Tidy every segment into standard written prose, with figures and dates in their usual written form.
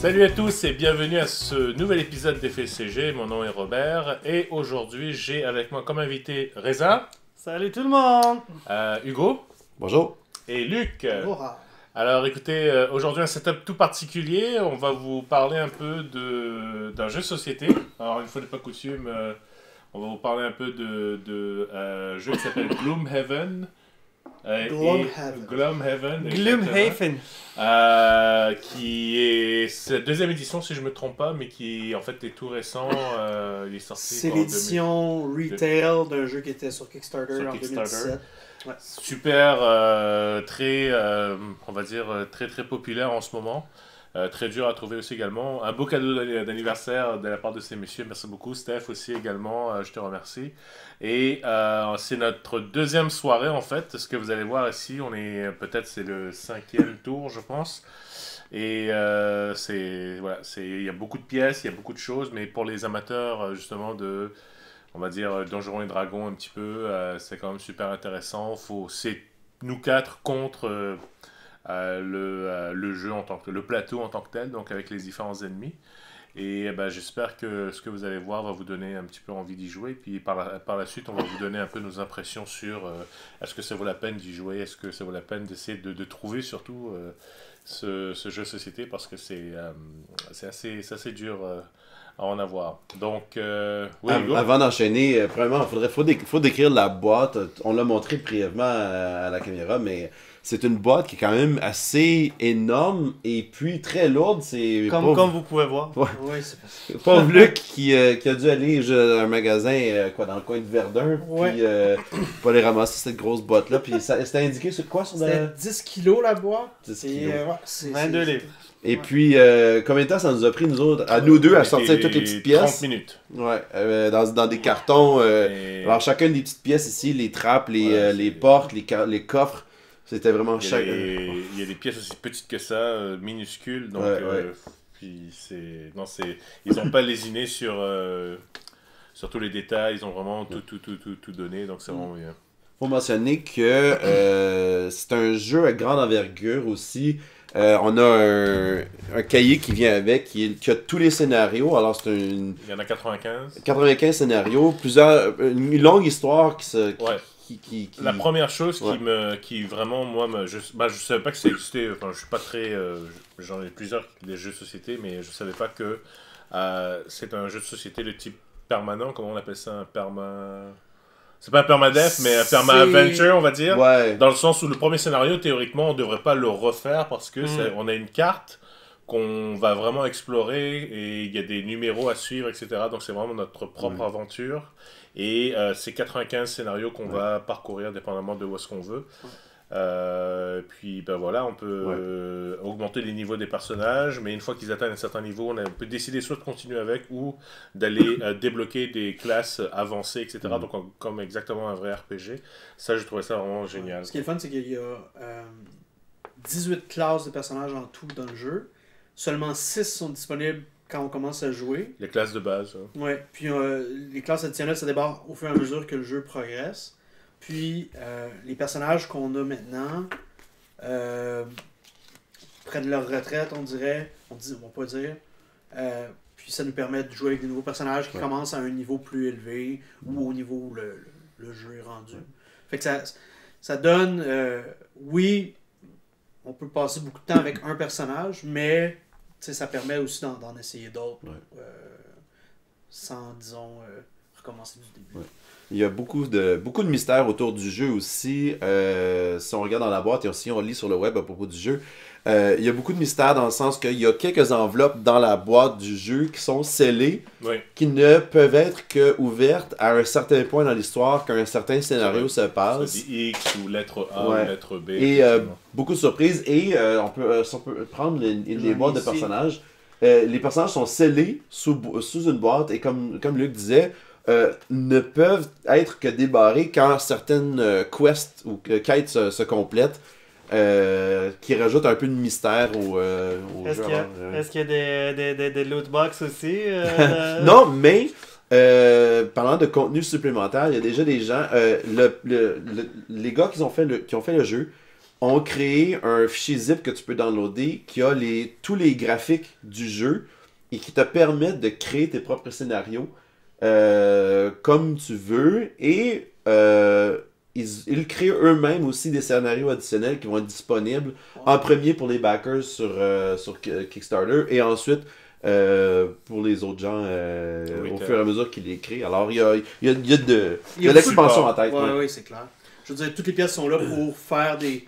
Salut à tous et bienvenue à ce nouvel épisode d'FCG. Mon nom est Robert et aujourd'hui j'ai avec moi comme invité Reza. Salut tout le monde! Hugo. Bonjour. Et Luc. Bonjour. Alors écoutez, aujourd'hui un setup tout particulier. On va vous parler un peu d'un jeu de société. Alors une fois n'est pas coutume, on va vous parler un peu de jeu qui s'appelle Gloomhaven. Gloomhaven. Gloomhaven. Qui est la deuxième édition si je me trompe pas, mais qui en fait est tout récent. Il est sorti. C'est l'édition retail d'un jeu qui était sur Kickstarter en Kickstarter. 2017. Ouais. Super, très, on va dire très très populaire en ce moment. Très dur à trouver aussi également. Un beau cadeau d'anniversaire de la part de ces messieurs. Merci beaucoup. Steph aussi également, je te remercie. Et c'est notre deuxième soirée en fait. Ce que vous allez voir ici, c'est le 5e tour je pense. Et il y a beaucoup de pièces, il y a beaucoup de choses. Mais pour les amateurs justement on va dire Donjons et Dragons un petit peu, c'est quand même super intéressant. C'est nous quatre contre... le jeu le plateau en tant que tel, donc avec les différents ennemis. Et j'espère que ce que vous allez voir va vous donner un petit peu envie d'y jouer. Puis par la suite, on va vous donner un peu nos impressions sur est-ce que ça vaut la peine d'y jouer, est-ce que ça vaut la peine d'essayer de trouver surtout ce jeu de société, parce que c'est assez dur à en avoir. Donc, oui, avant d'enchaîner, premièrement, faut décrire la boîte. On l'a montré brièvement à la caméra, mais c'est une boîte qui est quand même assez énorme et puis très lourde. C'est comme vous pouvez voir. Ouais. Oui, c'est pauvre Luc qui a dû aller à un magasin dans le coin de Verdun, ouais. Puis pour aller ramasser cette grosse boîte-là. Puis c'était indiqué sur quoi? C'était 10 kilos la boîte. 10 kilos. C'est 22 livres. Et puis, combien de temps ça nous a pris, nous autres, à nous deux, à sortir toutes les petites pièces? 30 minutes. Ouais, dans des cartons. Alors, chacune des petites pièces ici, les trappes, les portes, les coffres, c'était vraiment cher. Il y a des pièces aussi petites que ça, minuscules. Donc, puis ils n'ont pas lésiné sur tous les détails. Ils ont vraiment tout donné. Donc, c'est vraiment bien. Faut mentionner que c'est un jeu à grande envergure aussi. On a un cahier qui vient avec, qui a tous les scénarios. Alors il y en a 95. 95 scénarios, une longue histoire La première chose qui vraiment, moi, je savais pas que ça existait. Enfin, je suis pas très... j'en ai plusieurs des jeux de société, mais je savais pas que c'est un jeu de société de type permanent. Comment on appelle ça? Un perma... C'est pas un permadeath, mais un perma-adventure, on va dire. Ouais. Dans le sens où le premier scénario, théoriquement, on devrait pas le refaire parce que on a une carte qu'on va vraiment explorer et il y a des numéros à suivre, etc. Donc c'est vraiment notre propre aventure. Et c'est 95 scénarios qu'on va parcourir dépendamment de où est-ce qu'on veut. Puis voilà, on peut augmenter les niveaux des personnages, mais une fois qu'ils atteignent un certain niveau, on peut décider soit de continuer avec ou d'aller débloquer des classes avancées, etc. Donc comme exactement un vrai RPG. Ça, je trouvais ça vraiment génial. Ce qui est fun, c'est qu'il y a 18 classes de personnages en tout dans le jeu. Seulement 6 sont disponibles quand on commence à jouer. Les classes de base. Hein. Ouais, puis les classes additionnelles, ça débarque au fur et à mesure que le jeu progresse. Puis, les personnages qu'on a maintenant prennent leur retraite, on dirait. On va pas dire. Puis, ça nous permet de jouer avec des nouveaux personnages qui commencent à un niveau plus élevé ou au niveau où le jeu est rendu. Fait que ça donne... oui, on peut passer beaucoup de temps avec un personnage, mais ça permet aussi d'en essayer d'autres sans, disons, recommencer du début. Ouais. Il y a beaucoup de mystères autour du jeu aussi. Si on regarde dans la boîte et aussi on lit sur le web à propos du jeu, il y a beaucoup de mystères dans le sens qu'il y a quelques enveloppes dans la boîte du jeu qui sont scellées, qui ne peuvent être que ouvertes à un certain point dans l'histoire quand un certain scénario se passe. Ça dit X ou lettre A ou lettre B. Et beaucoup de surprises. Et on peut prendre les boîtes de personnages. Les personnages sont scellés sous une boîte et comme Luc disait, ne peuvent être que débarrés quand certaines quests ou quêtes se complètent, qui rajoutent un peu de mystère au jeu. Est-ce qu'il y a des loot box aussi? Non, mais parlant de contenu supplémentaire, il y a déjà des gens, les gars qui ont fait le jeu ont créé un fichier zip que tu peux downloader qui a tous les graphiques du jeu et qui te permettent de créer tes propres scénarios comme tu veux. Et ils créent eux-mêmes aussi des scénarios additionnels qui vont être disponibles en premier pour les backers sur Kickstarter et ensuite pour les autres gens au fur et à mesure qu'ils les créent. Alors il y a de l'expansion en tête. Oui, c'est clair. Je veux dire, toutes les pièces sont là pour faire des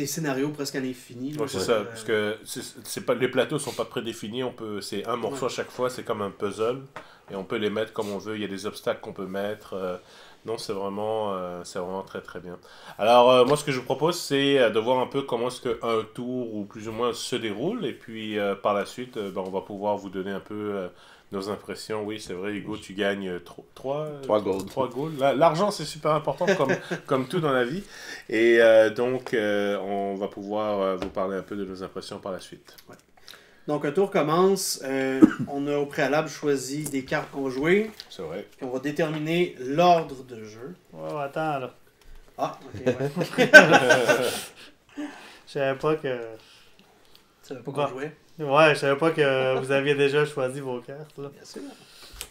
scénarios presque à l'infini. Ouais, c'est ça, parce que les plateaux sont pas prédéfinis, c'est un morceau à chaque fois, c'est comme un puzzle, et on peut les mettre comme on veut, il y a des obstacles qu'on peut mettre, non, c'est vraiment très très bien. Alors, moi ce que je vous propose, c'est de voir un peu comment est-ce qu'un tour, ou plus ou moins, se déroule, et puis par la suite, on va pouvoir vous donner un peu nos impressions. Oui, c'est vrai, Hugo, tu gagnes 3 gold. 3 gold. L'argent, c'est super important, comme tout dans la vie. Et donc, on va pouvoir vous parler un peu de nos impressions par la suite. Ouais. Donc, un tour commence. On a au préalable choisi des cartes qu'on va jouer. C'est vrai. Puis on va déterminer l'ordre de jeu. Ouais, attends, là. Ah, ok, ouais. Je savais pas que... Tu savais pas qu'on jouait? Ouais, je savais pas que vous aviez déjà choisi vos cartes, là. Bien sûr.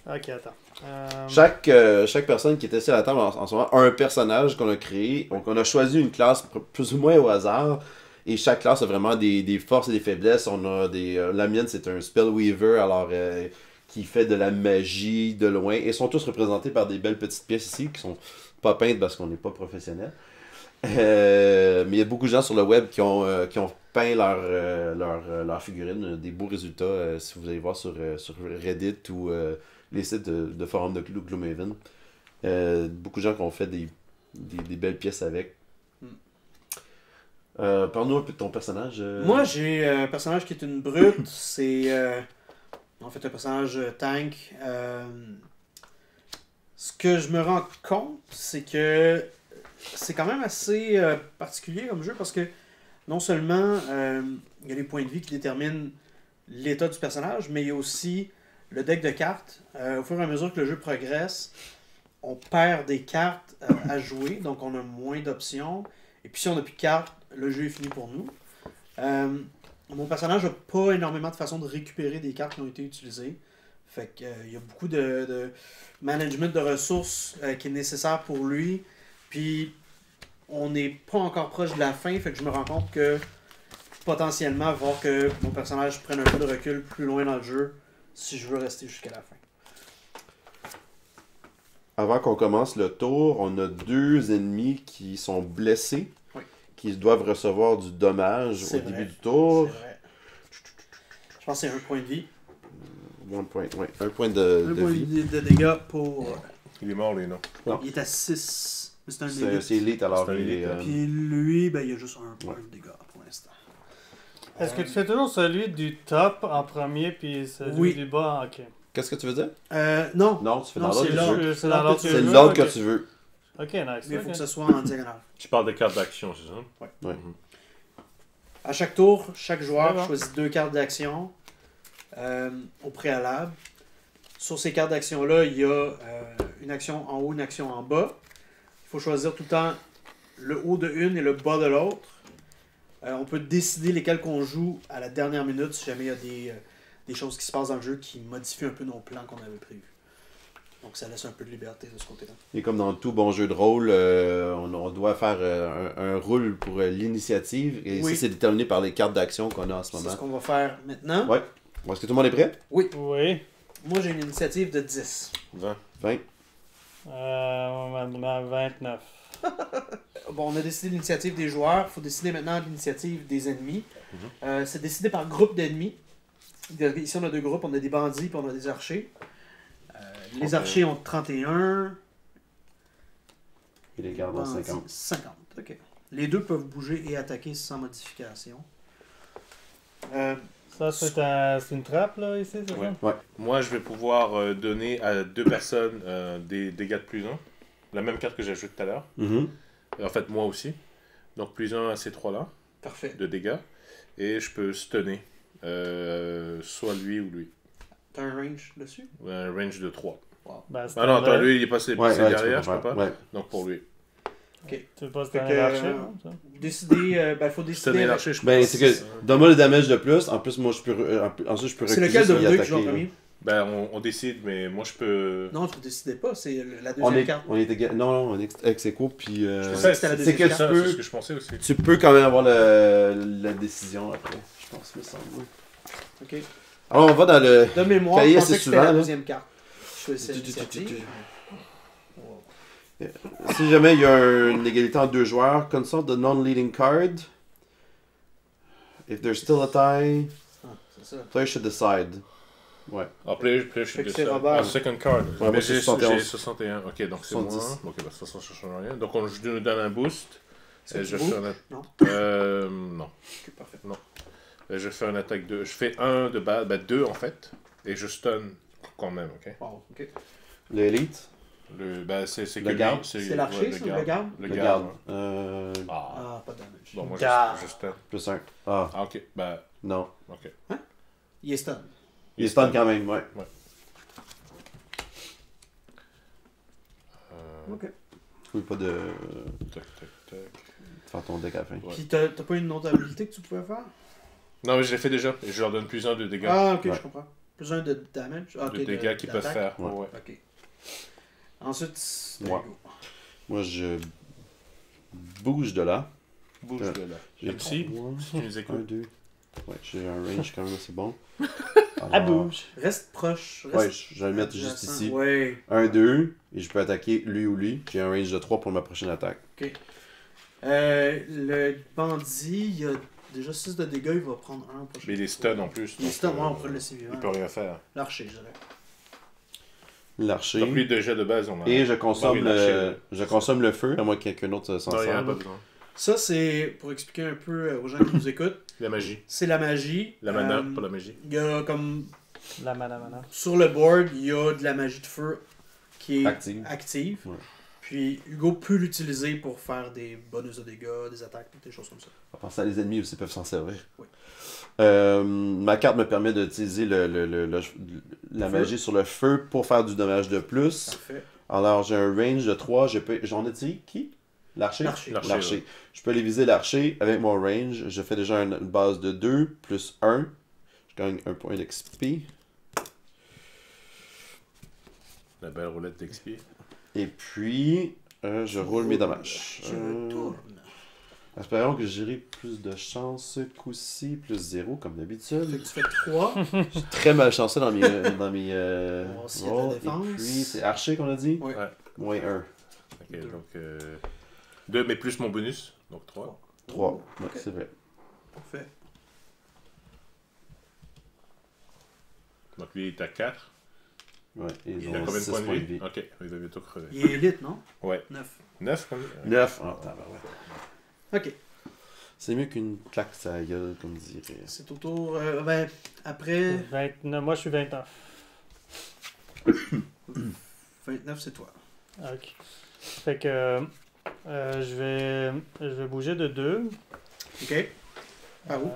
Ok, attends. Chaque personne qui était ici à la table en ce moment a un personnage qu'on a créé. Donc, on a choisi une classe plus ou moins au hasard. Et chaque classe a vraiment des forces et des faiblesses. On a la mienne, c'est un Spellweaver, alors qui fait de la magie de loin. Et ils sont tous représentés par des belles petites pièces ici qui sont pas peintes parce qu'on n'est pas professionnels. Mais il y a beaucoup de gens sur le web qui ont peint leur figurines, des beaux résultats si vous allez voir sur Reddit ou les sites de forums de Gloomhaven. Beaucoup de gens qui ont fait des belles pièces avec. Parle-nous un peu de ton personnage. Moi, j'ai un personnage qui est une brute. C'est en fait un personnage tank. Ce que je me rends compte, c'est que c'est quand même assez particulier comme jeu parce que non seulement il y a les points de vie qui déterminent l'état du personnage, mais il y a aussi le deck de cartes. Au fur et à mesure que le jeu progresse, on perd des cartes à jouer, donc on a moins d'options. Et puis si on n'a plus de cartes, le jeu est fini pour nous. Mon personnage n'a pas énormément de façons de récupérer des cartes qui ont été utilisées. Fait que, il y a beaucoup de management de ressources qui est nécessaire pour lui. Puis on n'est pas encore proche de la fin, fait que je me rends compte que potentiellement, voir que mon personnage prenne un peu de recul plus loin dans le jeu si je veux rester jusqu'à la fin. Avant qu'on commence le tour, on a 2 ennemis qui sont blessés, oui, qui doivent recevoir du dommage au début du tour. C'est vrai. Je pense que c'est 1 point de vie. Un point de vie. De dégâts pour... Il est mort, lui, non? Il est à 6. Mais c'est un dégât. C'est élite, alors C'est un il est... Puis lui, ben, il a juste 1 point de dégâts pour l'instant. Est-ce que tu fais toujours celui du top en premier, puis celui du bas? Ok. Qu'est-ce que tu veux dire? Non. Non, tu fais Non, dans l'ordre c'est que tu veux. C'est dans l'ordre que C'est tu veux, l'ordre ok. que tu veux. Ok, nice. Mais il faut ok. que ce soit en diagonale. Tu parles de cartes d'action, c'est ça? Ouais. Ouais. À chaque tour, chaque joueur Ouais, bon. choisit 2 cartes d'action au préalable. Sur ces cartes d'action-là, il y a une action en haut, une action en bas. Il faut choisir tout le temps le haut de une et le bas de l'autre. On peut décider lesquels qu'on joue à la dernière minute si jamais il y a des choses qui se passent dans le jeu qui modifient un peu nos plans qu'on avait prévus. Donc ça laisse un peu de liberté de ce côté-là. Et comme dans tout bon jeu de rôle, on doit faire un rôle pour l'initiative. Et Oui. ça, c'est déterminé par les cartes d'action qu'on a en ce C'est moment. ce qu'on va faire maintenant. Ouais. Bon, est-ce que tout le monde est prêt? Oui. Oui. Moi, j'ai une initiative de 10. 20. 20. Maintenant 29. Bon, on a décidé l'initiative des joueurs. Il faut décider maintenant l'initiative des ennemis. C'est décidé par groupe d'ennemis. Ici, on a 2 groupes. On a des bandits et on a des archers. Les archers ont 31. Et les gardes ont Bandits, 50. 50, ok. Les 2 peuvent bouger et attaquer sans modification. Ça, c'est une trappe, là, ici, c'est Ouais. ça? Moi, je vais pouvoir donner à 2 personnes des dégâts de plus 1. La même carte que j'ai ajoutée tout à l'heure. Mhm. En fait, moi aussi. Donc, plus 1 à ces 3-là Parfait. de dégâts. Et je peux stunner soit lui ou lui. T'as un range dessus? Un range de 3. Ben, c'est Ah non, attends, vrai. lui, il est passé Ouais, c'est ouais, derrière, tu je peux peux pas. faire. Ouais. Donc, pour lui. Ok. Tu veux pas Fait se que, donner l'archer, non? ça? Décider, faut C'est décider. des marchés, je pense. Ben, c'est que, donne-moi le damage de plus, en plus, moi, je peux, ensuite, je peux C'est reculer lequel de sans y vous deux qui joue en attaquer, premier? Ben, on décide, mais moi, je peux... Non, tu ne décidais pas, c'est la On deuxième est, carte. on est non, on est ex aequo, puis Je pensais que c'était la c'est deuxième que carte. Ça, tu c'est peux, ce que je pensais aussi. tu peux quand même avoir la décision après, je pense, me semble. Ok. Alors, on va dans le... De mémoire, Cahier je assez pensais que c'était souvent, la là. deuxième carte. Je choisissais l'initiative. Si jamais il y a une égalité entre deux joueurs, consult the non-leading card. If there's still a tie, Ah, c'est ça. player should decide. Ouais. Après, je suis Fait que de c'est ça. Robert. Ah, second card. moi, Mais c'est j'ai 71. 61. Ok, donc c'est 70. moi. Ok, bah, de toute façon, ça change rien. Donc, je nous donne un boost. C'est Je beau? fais un... Non. Non. Ok, parfait. Je fais une attaque de... Je fais 1 de base, ben 2 en fait. Et je stun quand même, ok? Wow, ok. L'élite. Ben, c'est Le que garde. lui, C'est l'archer, ça, ou le garde? Le Le garde. garde. Ah. Ah, pas de damage. Bon, moi, Garde. je stun. Plus 1. Ah, Ah, ok. Ben, non. ok. Il est stun. Il est stun quand même, ouais. Ok. Oui, pas de Tac, tac, tac. faire ton deck à la fin. Ouais. Puis t'as pas une autre habilité que tu pouvais faire? Non, mais je l'ai fait déjà. Et je leur donne plus 1 de dégâts. Ah, ok, Ouais. je comprends. Plus un de damage. Ah, ok, De dégâts qu'ils peuvent d'attaque. faire. Ouais. Ouais. Ok. Ensuite, Ouais. there you go. Moi, je bouge de là. Bouge Euh, de là. J'ai MC, 3, si tu nous 1, écoutes. 2. Ouais, j'ai un range quand même, c'est bon. Elle bouge. Reste proche. Ouais, Reste je vais le mettre juste adjacent. ici. Ouais. 1, 2, et je peux attaquer lui ou lui. J'ai un range de 3 pour ma prochaine attaque. Le bandit, il a déjà 6 de dégâts, il va prendre un prochain. Mais il est stun en plus. Il est donc, stun, ouais, on peut le laisser vivant. Il peut rien faire. L'archer, je dirais. L'archer. Donc lui, déjà de base, on a... Et je consomme, Oui, l'archer, je consomme le feu, à moins que quelqu'un d'autre s'en Non, il y en a pas serve. besoin. Ça, c'est, pour expliquer un peu aux gens qui nous écoutent, La magie. c'est la magie. La mana, pas la magie. Il y a comme, La mana. sur le board, il y a de la magie de feu qui est Active. Ouais. Puis Hugo peut l'utiliser pour faire des bonus de dégâts, des attaques, des choses comme ça. On va penser à les ennemis aussi peuvent s'en servir. Oui. Ma carte me permet d'utiliser la magie sur le feu pour faire du dommage de plus. Parfait. Alors j'ai un range de 3. J'en ai dit qui? L'archer? L'archer. L'archer, ouais. Je peux aller viser l'archer avec mon range. Je fais déjà une base de 2 plus 1. Je gagne 1 point d'XP. La belle roulette d'XP. Et puis, je roule mes dommages. Je retourne. Espérons que j'aurai plus de chance ce coup-ci, plus 0 comme Fait d'habitude. que tu fais 3. Je suis très malchanceux dans mes, On va voir s'il y a de la rolls. défense. Et puis, c'est archer qu'on a dit? Ouais. Ouais. Moins 1. Ok, Deux. donc 2, mais plus mon bonus. Donc 3. 3. Ok. Ouais, c'est vrai. Parfait. Donc lui, il est à 4. Ouais, et ils Il a ont combien de 6 points points de vie? vie. Ok, il va bientôt crever. Il est élite, non? Ouais. 9. 9 comme 9. Ah, tabarouette. Ok. C'est mieux qu'une claque sa gueule, comme dirait. C'est au tour. Ben, après. 29. Moi, je suis 29. 29, c'est toi. Ok. Fait que je vais bouger de 2. Ok. Par où?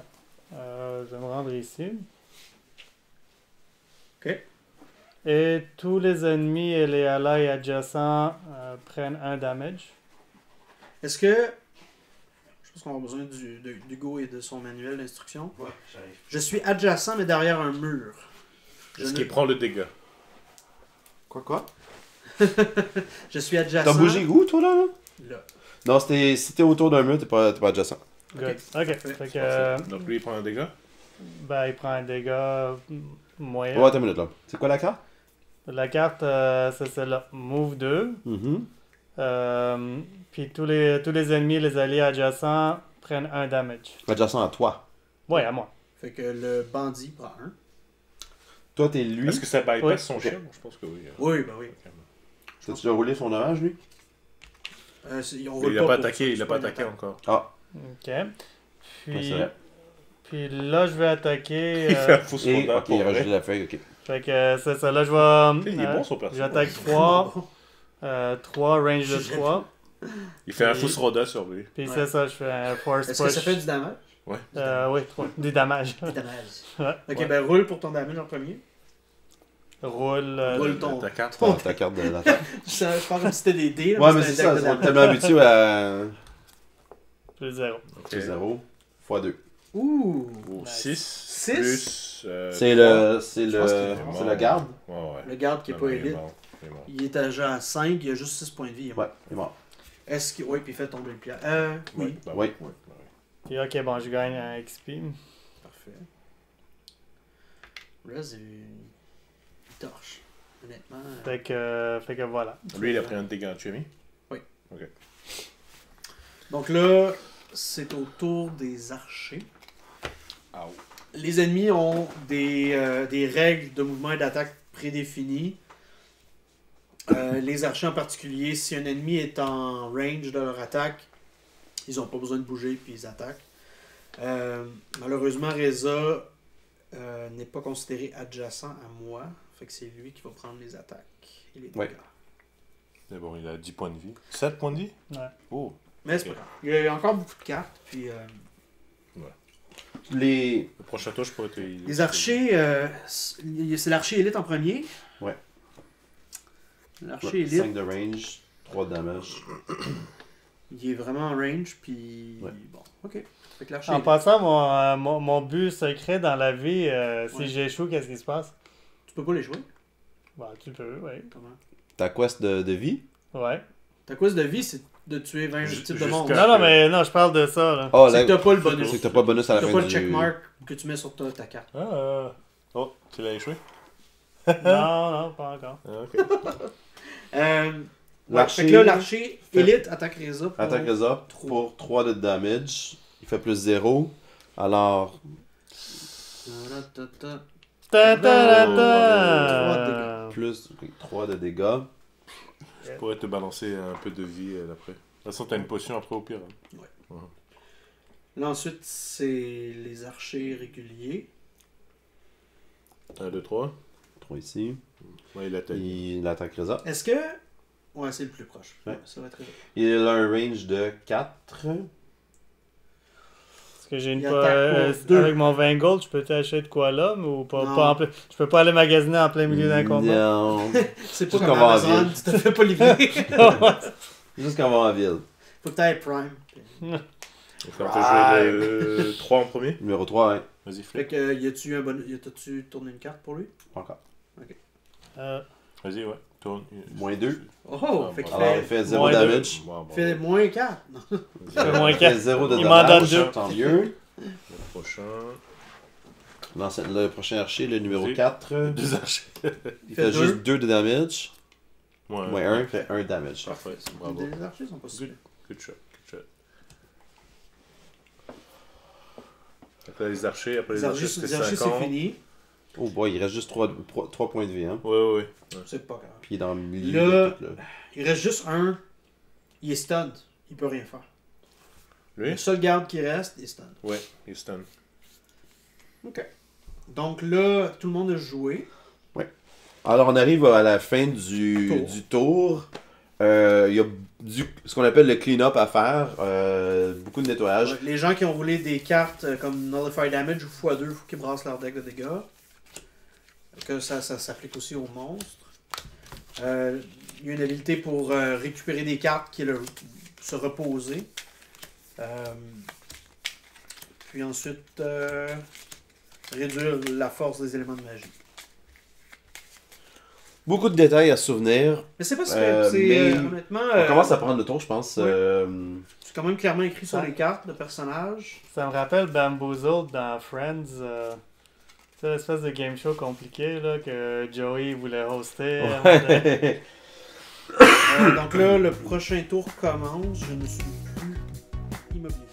Je vais me rendre ici. Ok. Et tous les ennemis et les alliés adjacents prennent un damage. Est-ce que. Je pense qu'on a besoin d'Hugo et de son manuel d'instruction. Ouais, j'arrive. Je suis adjacent, mais derrière un mur. Est-ce qu'il prend le dégât? Quoi? Je suis adjacent. T'as bougé où, toi, là? Là. Non, si t'es autour d'un mur, t'es pas adjacent. Good. Ok. Fait que, Donc lui, il prend un dégât? ben, il prend un dégât moyen. Ouais, attends une minute, là. C'est quoi la carte? La carte, c'est celle-là. Move 2. Puis tous les ennemis, les alliés adjacents prennent un damage. Adjacent à toi. Ouais, à moi. Fait que le bandit prend un. Toi, t'es lui. Est-ce que ça bypass Oui. son Ok. chien? Je pense que oui. Oui, ben oui. T'as-tu déjà roulé son dommage, lui? On Mais roule il n'a pas pour attaqué, ça, il c'est n'a pas une attaqué attaque. encore. Ah, Ok. ouais, Puis, c'est vrai. puis là, je vais attaquer. Il fait un faux Et, soldat ok, pour il a vrai. rajouté la feuille, ok. Fait que c'est ça. Là, je vais. Il est bon son personnage. J'attaque 3. 3, range de 3. Il fait un faux roda sur lui. Puis Ouais. c'est ça, je fais un force Est-ce push. que ça fait du damage? Oui, 3. Du damage. Du damage. Ouais. Ok, Ouais. ben roule pour ton damage en premier. roule. Roule ton- Ta carte. Ta carte de l'attaque. Je pense que c'était des dés. là, Ouais, mais c'était c'est un ça, deck on de est tellement habitué à Plus 0. c'est 0 x 2. Ouh! Ou Nice. 6. 6? Plus. C'est trois. le Je pense qu'il est c'est le garde. Ouais, ouais. Le garde qui est Non, pas non, il est élite. mort. Il est mort. Il est déjà à 5, il a juste 6 points de vie. il est mort. Ouais, il est mort. Est-ce qu'il. Oui, puis il fait tomber le pierre. Oui. Ouais, bah Oui. ouais. Puis ok, bon, je gagne un XP. Parfait. Là, c'est une torche. Honnêtement. Fait que voilà. Lui, il a pris un dégât. Tu as mis? Donc là, c'est au tour des archers. Ow. Les ennemis ont des règles de mouvement et d'attaque prédéfinies. Les archers en particulier, si un ennemi est en range de leur attaque, ils n'ont pas besoin de bouger puis ils attaquent. Malheureusement, Reza n'est pas considéré adjacent à moi. Fait que c'est lui qui va prendre les attaques et les dégâts. Ouais. Mais bon, il a 10 points de vie. 7 points de vie? Ouais. Oh. Mais c'est Ok. pas grave. Il y a encore beaucoup de cartes. Puis, Les Le prochain tour, je pourrais te. les archers, c'est l'archer élite en premier. Ouais. L'archer élite, 5 de range, 3 de damage. il est vraiment en range. Puis, Ouais. bon, ok. Fait que l'archer En élite, passant, mon but secret dans la vie, si Ouais. j'échoue, qu'est-ce qui se passe? tu peux pas les jouer. Bah, tu peux, ouais. Comment? Ta quest de vie. Ouais. Ta quest de vie, c'est de tuer 20 Ju- types de jusqu'à- monstres. Non, non, mais non, je parle de ça, là. Oh, C'est que t'as pas le bonus. C'est que t'as pas de bonus à la T'as fin pas le du... checkmark que tu mets sur ta carte. Ah, Oh, tu l'as échoué? non, non, pas encore. Ah, ok. Fait que là, l'archer élite attaque Reza pour... Attaque Reza pour 3 de damage. Il fait plus 0. Alors, Ta-ta-ta. Ta ta ta Trois ta. plus 3 de dégâts. Je pourrais te balancer un peu de vie après. De toute façon, t'as une potion après au pire. Hein. Là, ensuite, c'est les archers réguliers. 1, 2, 3. 3 ici. Ouais, il attaque. Il attaque Reza. Est-ce que... Ouais, c'est le plus proche. Ouais. Ouais, ça va être Reza. Il a un range de 4. Est-ce que j'ai une Il attaque pour deux. avec mon 20 gold, je peux t'acheter de quoi là, ou pas, Non. pas en plein... Je peux pas aller magasiner en plein milieu d'un combat? Non. C'est pas Juste comme qu'on va en Amazon, ville. tu te fais pas livrer. Juste quand on va en ville. Faut que t'ailles Prime. Donc, on peut jouer le 3 en premier. Numéro 3, hein. Vas-y, Fait flip. que, y a-tu un bonus... T'as-tu tourné une carte pour lui? Pas encore. Vas-y, ouais. Tourne. Moins 2. Oh! Ah, fait qu'il bon. Alors, il fait... fait 0 Moins damage. Bon, bon. fait moins 4. Non. fait moins Il fait 4. 0 de Il m'en damage. donne deux. Tant mieux. Le prochain. Le prochain archer, le numéro Vas-y. 4. 2 archers. Il fait fait deux. juste 2 de damage. Ouais, Moins 1, il fait 1 damage. Parfait, bravo. Les archers sont pas super. Good shot, good shot. Après les archers, Les archers, c'était c'est 50. fini. Oh boy, il reste juste 3 points de vie, hein. Ouais. C'est pas grave. Puis il est dans le milieu Là- de tout, là. Il reste juste un. Il est stunned. Il peut rien faire. Lui? Le seul garde qui reste, il est stunned. Ouais, il stun. Ok. Donc là, tout le monde a joué. Alors, on arrive à la fin du tour. Il y a ce qu'on appelle le clean-up à faire. Beaucoup de nettoyage. Les gens qui ont roulé des cartes comme Nullify Damage ou x2, il faut qu'ils brassent leur deck de dégâts. Que ça s'applique aussi aux monstres. Il y a une habilité pour récupérer des cartes qui est se reposer. Puis ensuite, réduire la force des éléments de magie. Beaucoup de détails à se souvenir. Mais c'est pas si Mais c'est honnêtement. On commence à prendre le tour, je pense. ouais. C'est quand même clairement écrit sur Ah. les cartes de personnages. Ça me rappelle Bamboozled dans Friends. C'est l'espèce de game show compliqué là, que Joey voulait hoster. Ouais. Donc là, le prochain tour commence. Je ne suis plus immobilisé.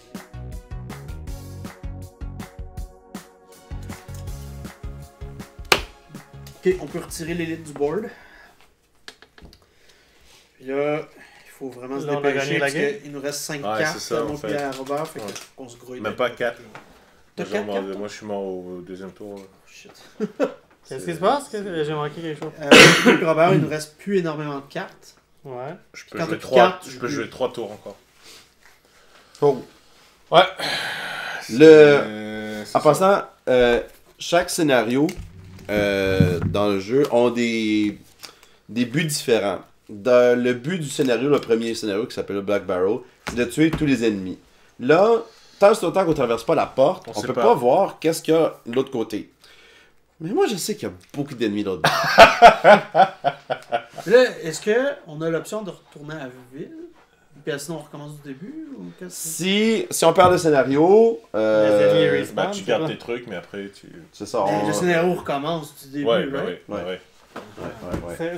Ok, on peut retirer l'élite du board. Puis là, il faut vraiment se Là, on a dépêcher gagné la parce game. qu'il nous reste 5 Ouais, cartes c'est ça, moi en fait. puis à Robert, fait Ouais. qu'on se grouille. Même pas 4. T'as 4 cartes? Moi, je suis mort au deuxième tour. Shit. Qu'est-ce qui se passe? J'ai manqué quelque chose. Puis Robert, il nous reste plus énormément de cartes. Ouais. Je peux Quand jouer t'as 3 quatre, je peux jouer 3 tours encore. Oh. Ouais. En passant, chaque scénario dans le jeu ont des buts différents. Dans le but du scénario, le premier scénario qui s'appelle le Black Barrel, c'est de tuer tous les ennemis. Là, tant qu'on traverse pas la porte, on peut pas voir qu'est-ce qu'il y a de l'autre côté. Mais moi, je sais qu'il y a beaucoup d'ennemis de l'autre côté. Là, est-ce qu'on a l'option de retourner à la ville? Puis sinon, on recommence du début? Ou si on perd le scénario, tu gardes tes trucs, mais après, tu... C'est ça. Le scénario recommence du début, right? Ouais.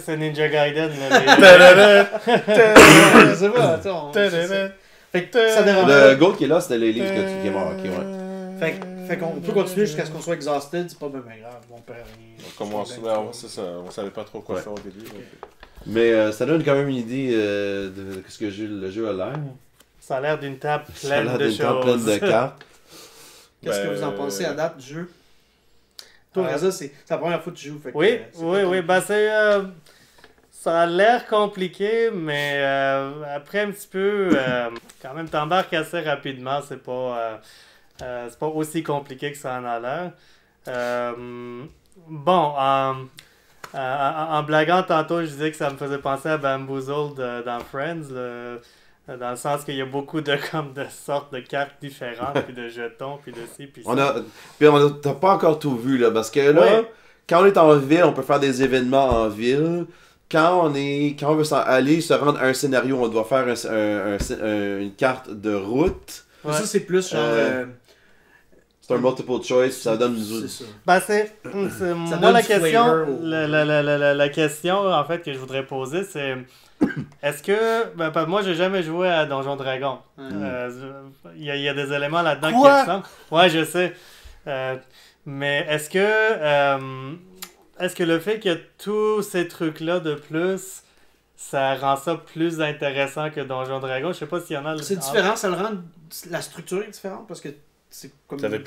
C'est Ninja Gaiden. Là, Je sais pas, attends. Fait que ça dérange. Le gold qui est là, c'était les livres qui est mort. Okay, ouais. Fait qu'on peut continuer jusqu'à ce qu'on soit exhausted, c'est pas bien grave, on perd rien. On commence, c'est ça, on savait pas trop quoi faire au début. Donc... Mais ça donne quand même une idée de ce que le jeu a l'air. Ça a l'air d'une table Ça a pleine l'air de d'une table choses. pleine de cartes. Qu'est-ce que vous en pensez à date du jeu? Toi, Raza, c'est la première fois que tu joues. Fait que, oui. Ben, ça a l'air compliqué, mais après un petit peu, quand même, t'embarques assez rapidement. C'est pas aussi compliqué que ça en a l'air. Bon, en blaguant tantôt, je disais que ça me faisait penser à Bamboozled dans Friends, dans le sens qu'il y a beaucoup de sortes de cartes différentes, puis de jetons, puis de ci, puis ça. On n'a pas encore tout vu, là, parce que là, quand on est en ville, on peut faire des événements en ville. Quand on veut se rendre à un scénario, on doit faire une carte de route. Ouais. Ça, c'est plus genre... c'est un multiple choice, ça donne... C'est ça. Ben, moi, la la question, en fait, que je voudrais poser, c'est... Est-ce que... Ben, moi, j'ai jamais joué à Donjon Dragon. Il y a des éléments là-dedans qui ressemblent. Ouais, je sais. Mais est-ce que le fait qu'il y a tous ces trucs-là de plus, ça rend ça plus intéressant que Donjon Dragon? Je sais pas s'il y en a... C'est différent, ça le rend... La structure est différente, parce que c'est comme... Mais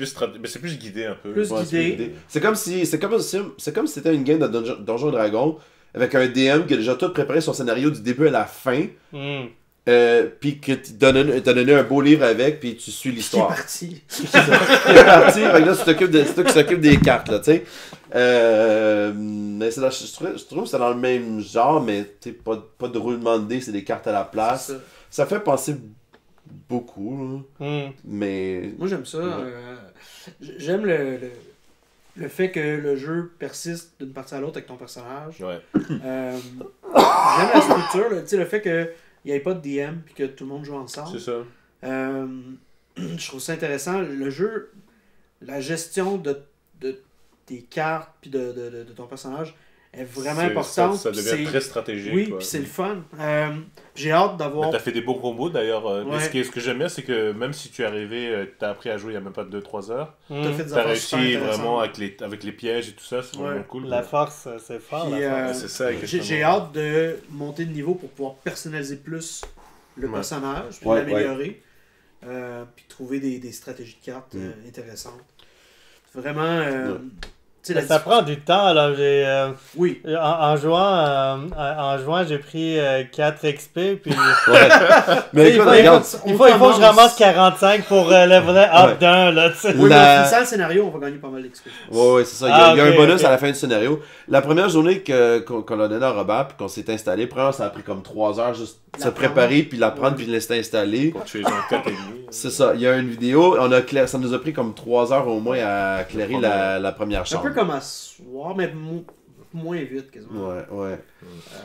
c'est plus guidé un peu. Plus guidé. C'est comme si c'était une game de Donjon Dragon avec un DM qui a déjà tout préparé son scénario du début à la fin. Puis que tu donné un beau livre avec, puis tu suis l'histoire. Qui est parti. Fait que là, c'est toi qui s'occupe des cartes, là, tu sais. Mais je trouve que c'est dans le même genre, mais pas de roulement de dés, c'est des cartes à la place. Ça fait penser beaucoup, mais... Moi, j'aime ça. J'aime le fait que le jeu persiste d'une partie à l'autre avec ton personnage. Ouais. J'aime la structure, le fait qu'il n'y ait pas de DM et que tout le monde joue ensemble. C'est ça. Je trouve ça intéressant. Le jeu, la gestion de tes cartes puis de ton personnage est vraiment importante. Ça devient très stratégique. Oui, puis c'est le fun. J'ai hâte d'avoir... Tu as fait des bons combos d'ailleurs. Ce que j'aime bien, c'est que même si tu es arrivé, tu as appris à jouer il n'y a même pas 2-3 heures, tu as réussi vraiment avec les pièges et tout ça. C'est vraiment cool. La force, c'est fort. Puis, c'est ça. J'ai hâte de monter de niveau pour pouvoir personnaliser plus le personnage, puis l'améliorer. Puis trouver des stratégies de cartes intéressantes. Vraiment... ça prend du temps, là. Oui. En jouant, j'ai pris 4 XP, puis... Mais il faut que je ramasse 45 pour le vrai up d'un, là, tu sais. Oui, mais en finissant le scénario, on va gagner pas mal d'XP. Ouais, c'est ça. Il y a un bonus à la fin du scénario. La première journée qu'on a donné à Robert, puis qu'on s'est installé, ça a pris comme 3 heures juste se préparer, puis l'apprendre, puis laisser installer. Pour tuer genre 4 ennemis. C'est ça. Il y a une vidéo, ça nous a pris comme 3 heures au moins à clairer la première chambre. Un peu comme à soir, mais moins vite quasiment. Ouais.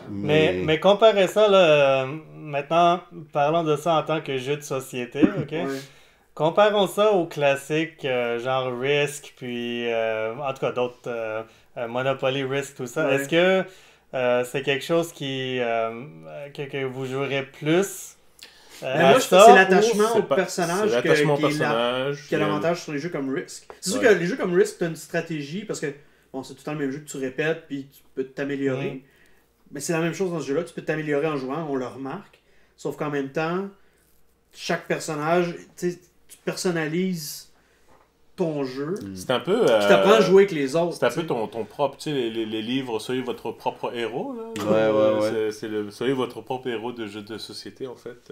Mais comparez ça, là, maintenant, parlons de ça en tant que jeu de société, ok? Comparons ça aux classiques genre Risk, puis en tout cas d'autres, Monopoly, Risk, tout ça. Est-ce que c'est quelque chose que vous jouerez plus? Moi, c'est l'attachement au personnage qui a l'avantage sur les jeux comme Risk. C'est sûr que les jeux comme Risk, tu as une stratégie parce que c'est tout le temps le même jeu que tu répètes puis tu peux t'améliorer. Mais c'est la même chose dans ce jeu-là. Tu peux t'améliorer en jouant, on le remarque. Sauf qu'en même temps, chaque personnage, tu personnalises ton jeu. C'est un peu... Qui t'apprend à jouer avec les autres. C'est un peu ton propre... Tu sais, les livres, soyez votre propre héros. Là. Ouais. Soyez votre propre héros de jeu de société, en fait.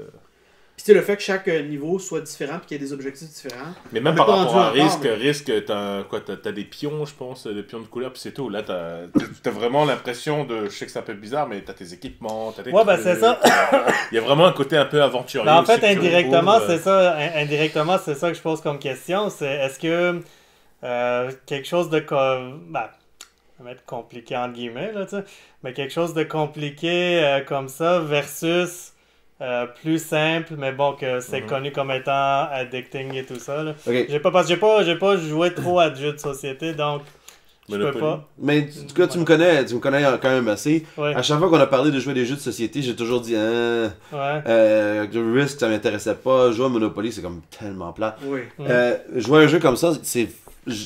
Puis tu sais, le fait que chaque niveau soit différent et qu'il y ait des objectifs différents. Mais même On par n'est pas rapport à rendu encore, risque, t'as des pions, je pense, des pions de couleur, puis c'est tout. Là, t'as vraiment l'impression de. Je sais que c'est un peu bizarre, mais t'as tes équipements, t'as tes Ouais, ben trucs. c'est ça. Il y a vraiment un côté un peu aventurier. Ben, en aussi fait, que tu indirectement, retrouves, c'est ça. Indirectement, c'est ça que je pose comme question. C'est est-ce que quelque chose de ben, on va mettre compliqué entre guillemets, là, tu sais, mais quelque chose de compliqué comme ça versus plus simple, mais bon, que c'est connu comme étant addicting et tout ça. Là. Ok. Parce que j'ai pas joué trop à de jeux de société, donc je peux Monopoly. pas. Mais en tout cas, tu me connais quand même assez. Ouais, À chaque fois qu'on a parlé de jouer des jeux de société, j'ai toujours dit ouais. Risk, ça m'intéressait pas. Jouer à Monopoly, c'est comme tellement plat. Oui. Jouer à un jeu comme ça, c'est.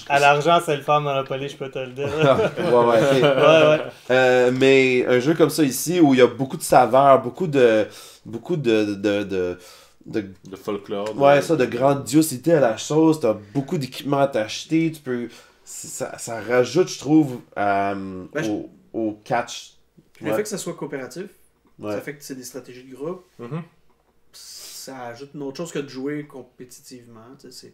À l'argent, c'est le fun Monopoly, je peux te le dire. ouais, ok. Ouais, ouais. Mais un jeu comme ça ici, où il y a beaucoup de saveurs, beaucoup de De folklore. ouais, ça, de grandiosité à la chose, t'as beaucoup d'équipements à t'acheter, tu peux. Ça rajoute, je trouve, au catch. Le fait que ça soit coopératif, Ouais. ça fait que c'est des stratégies de groupe, Mhm. ça ajoute une autre chose que de jouer compétitivement. Tu sais,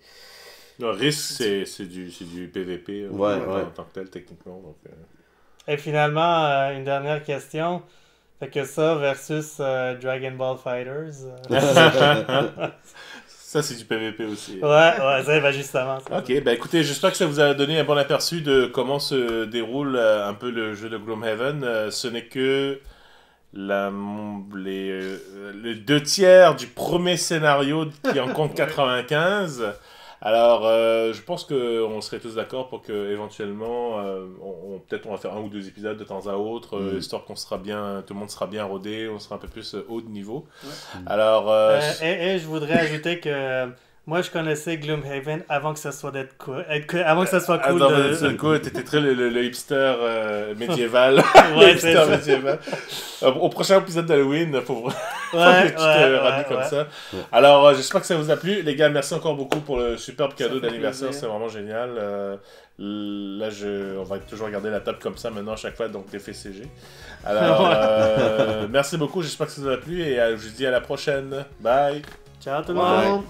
Le risque, c'est du PVP Ouais, ouais. en tant que tel, techniquement. Donc, Et finalement, une dernière question. Fait que ça versus Dragon Ball Fighters. Ça, c'est du PVP aussi. Ouais, c'est ben justement. ça. Ok, bah écoutez, j'espère que ça vous a donné un bon aperçu de comment se déroule un peu le jeu de Gloomhaven. Ce n'est que les 2 tiers du premier scénario qui en compte 95. Alors, je pense qu'on serait tous d'accord pour que éventuellement, peut-être on va faire 1 ou 2 épisodes de temps à autre, histoire qu'on sera bien, tout le monde sera bien rodé, on sera un peu plus haut de niveau. Ouais. Alors, Et je voudrais ajouter que moi je connaissais Gloomhaven avant que ça soit avant que ça soit cool. du coup, t'étais très le hipster médiéval. Ouais, Le c'est hipster ça. médiéval. Au prochain épisode d'Halloween, faut Ouais, que tu te rhabilles comme ouais. ça. Alors, j'espère que ça vous a plu. Les gars, merci encore beaucoup pour le superbe cadeau fait d'anniversaire. plaisir. C'est vraiment génial. Là, on va toujours garder la table comme ça maintenant à chaque fois, donc l'effet CG. Alors, merci beaucoup. J'espère que ça vous a plu et je vous dis à la prochaine. Bye. Ciao tout le Ouais. monde.